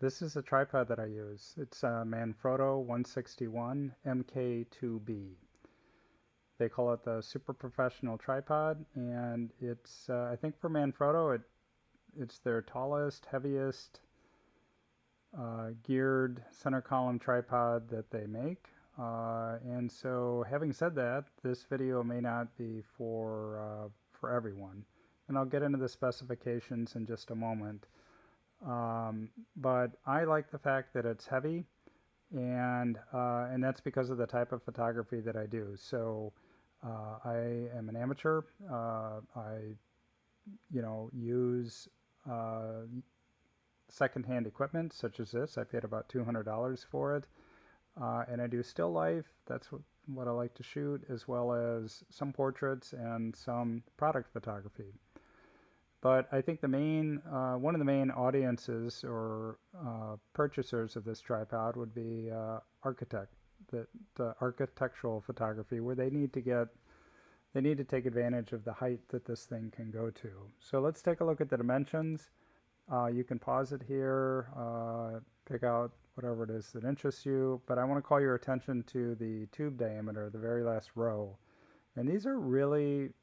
This is a tripod that I use. It's a Manfrotto 161MK2B. They call it the Super Professional Tripod, and it's I think for Manfrotto it's their tallest, heaviest geared center column tripod that they make. And so, having said that, this video may not be for everyone, and I'll get into the specifications in just a moment. But I like the fact that it's heavy, and that's because of the type of photography that I do. So I am an amateur. I use secondhand equipment such as this. I paid about $200 for it, and I do still life. That's what I like to shoot, as well as some portraits and some product photography. But I think one of the main audiences or purchasers of this tripod would be the architectural photography, where they need to take advantage of the height that this thing can go to. So let's take a look at the dimensions. You can pause it here, pick out whatever it is that interests you, but I want to call your attention to the tube diameter, the very last row. And these are really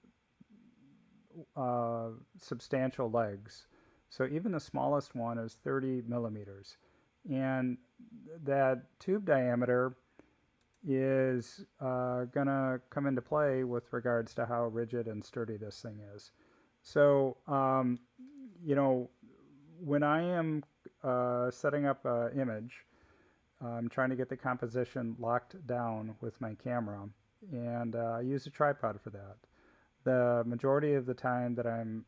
substantial legs. So even the smallest one is 30 millimeters. And that tube diameter is going to come into play with regards to how rigid and sturdy this thing is. So, when I am setting up an image, I'm trying to get the composition locked down with my camera, and I use a tripod for that. The majority of the time that I'm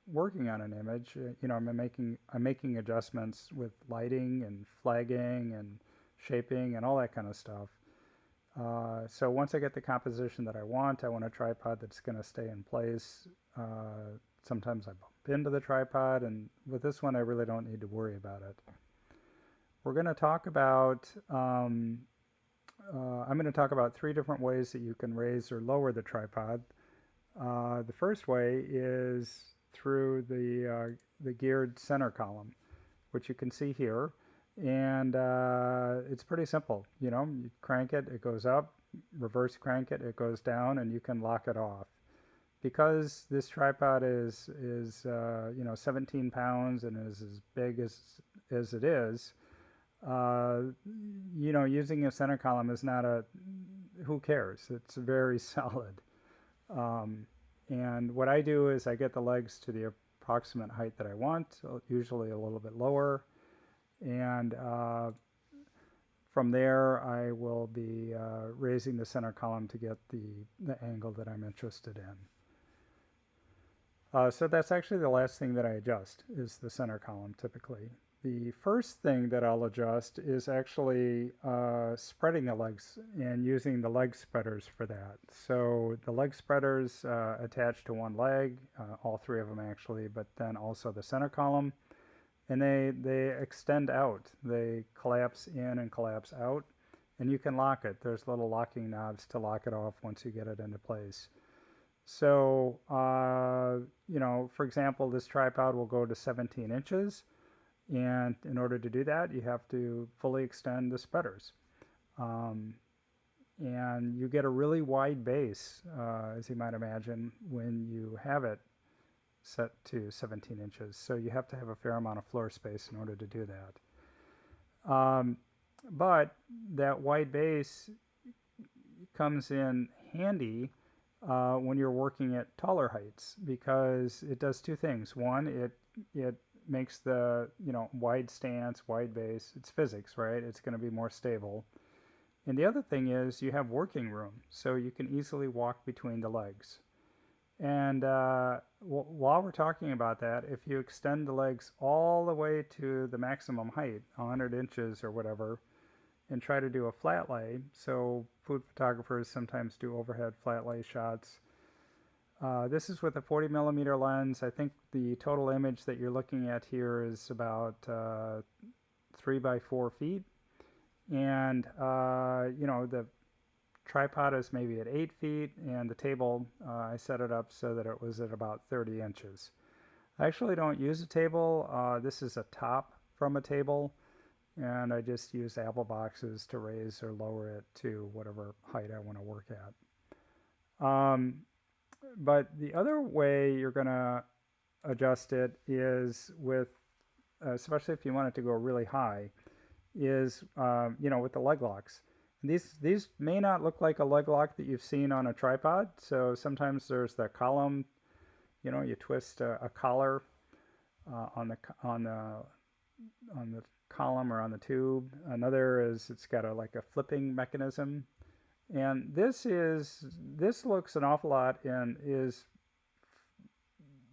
working on an image, I'm making adjustments with lighting and flagging and shaping and all that kind of stuff. So once I get the composition that I want a tripod that's going to stay in place. Sometimes I bump into the tripod, and with this one I really don't need to worry about it. We're going to talk about, I'm going to talk about three different ways that you can raise or lower the tripod. The first way is through the geared center column, which you can see here. And it's pretty simple. You crank it, it goes up, reverse crank it, it goes down, and you can lock it off. Because this tripod is 17 pounds and is as big as it is, using a center column is not who cares? It's very solid. And what I do is I get the legs to the approximate height that I want, usually a little bit lower. And from there, I will be raising the center column to get the angle that I'm interested in. So that's actually the last thing that I adjust, is the center column typically. The first thing that I'll adjust is actually spreading the legs and using the leg spreaders for that. So the leg spreaders attach to one leg, all three of them actually, but then also the center column. And they extend out. They collapse in and collapse out. And you can lock it. There's little locking knobs to lock it off once you get it into place. So, for example, this tripod will go to 17 inches. And in order to do that, you have to fully extend the spreaders. And you get a really wide base, as you might imagine, when you have it set to 17 inches. So you have to have a fair amount of floor space in order to do that. But that wide base comes in handy when you're working at taller heights, because it does two things. One, it makes the wide stance, wide base. It's physics, right? It's going to be more stable. And the other thing is you have working room, so you can easily walk between the legs. And while we're talking about that, if you extend the legs all the way to the maximum height, 100 inches or whatever, and try to do a flat lay, so food photographers sometimes do overhead flat lay shots. This is with a 40 millimeter lens. I think the total image that you're looking at here is about 3 by 4 feet. And, the tripod is maybe at 8 feet, and the table, I set it up so that it was at about 30 inches. I actually don't use a table. This is a top from a table, and I just use apple boxes to raise or lower it to whatever height I want to work at. But the other way you're going to adjust it is with, especially if you want it to go really high, is with the leg locks. And these may not look like a leg lock that you've seen on a tripod. So sometimes there's the column. You twist a collar on the column or on the tube. Another is it's got like a flipping mechanism. And this looks an awful lot and is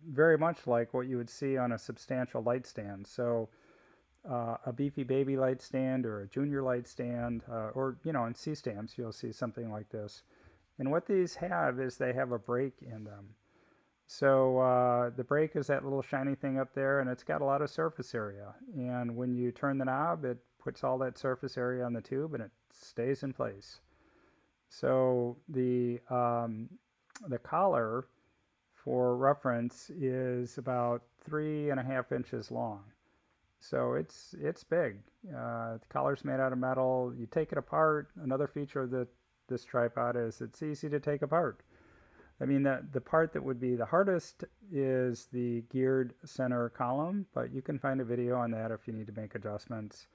very much like what you would see on a substantial light stand. So a beefy baby light stand or a junior light stand, or in C-stamps you'll see something like this. And what these have is they have a brake in them. So the brake is that little shiny thing up there, and it's got a lot of surface area. And when you turn the knob, it puts all that surface area on the tube, and it stays in place. So the collar, for reference, is about 3.5 inches long. So it's big. The collar's made out of metal. You take it apart. Another feature of this tripod is it's easy to take apart. I mean, the part that would be the hardest is the geared center column, but you can find a video on that if you need to make adjustments.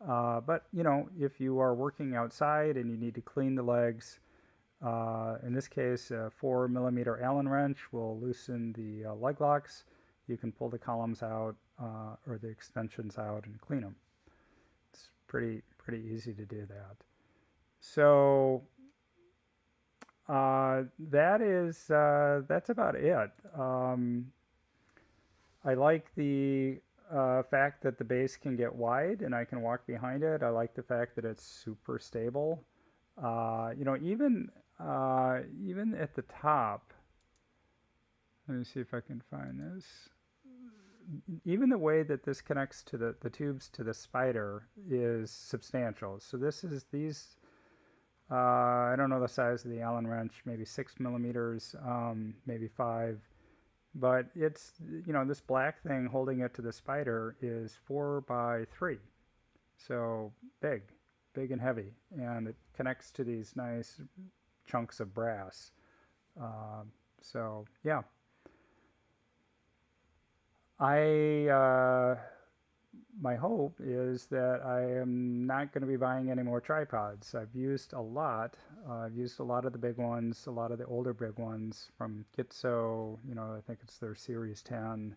But if you are working outside and you need to clean the legs, in this case, a 4mm Allen wrench will loosen the leg locks. You can pull the columns out or the extensions out and clean them. It's pretty easy to do that. So that's about it. I like the fact that the base can get wide and I can walk behind it. I like the fact that it's super stable. Even at the top, let me see if I can find this. Even the way that this connects to the tubes to the spider is substantial. So these. I don't know the size of the Allen wrench, maybe 6mm, maybe 5. But it's, this black thing holding it to the spider is 4x3. So big and heavy. And it connects to these nice chunks of brass. So, yeah. My hope is that I am not going to be buying any more tripods. I've used a lot. I've used a lot of the big ones, a lot of the older big ones from Gitzo. I think it's their Series 10.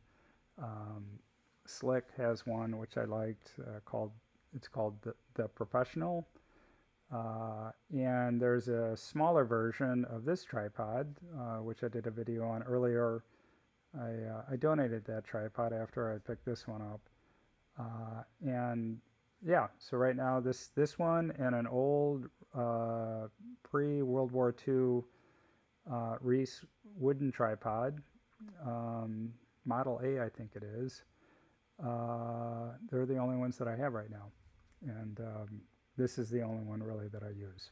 Slick has one which I liked. It's called the Professional. And there's a smaller version of this tripod, which I did a video on earlier. I donated that tripod after I picked this one up. And yeah, so right now this one and an old pre-World War II Reese wooden tripod, Model A I think it is, they're the only ones that I have right now. And this is the only one really that I use.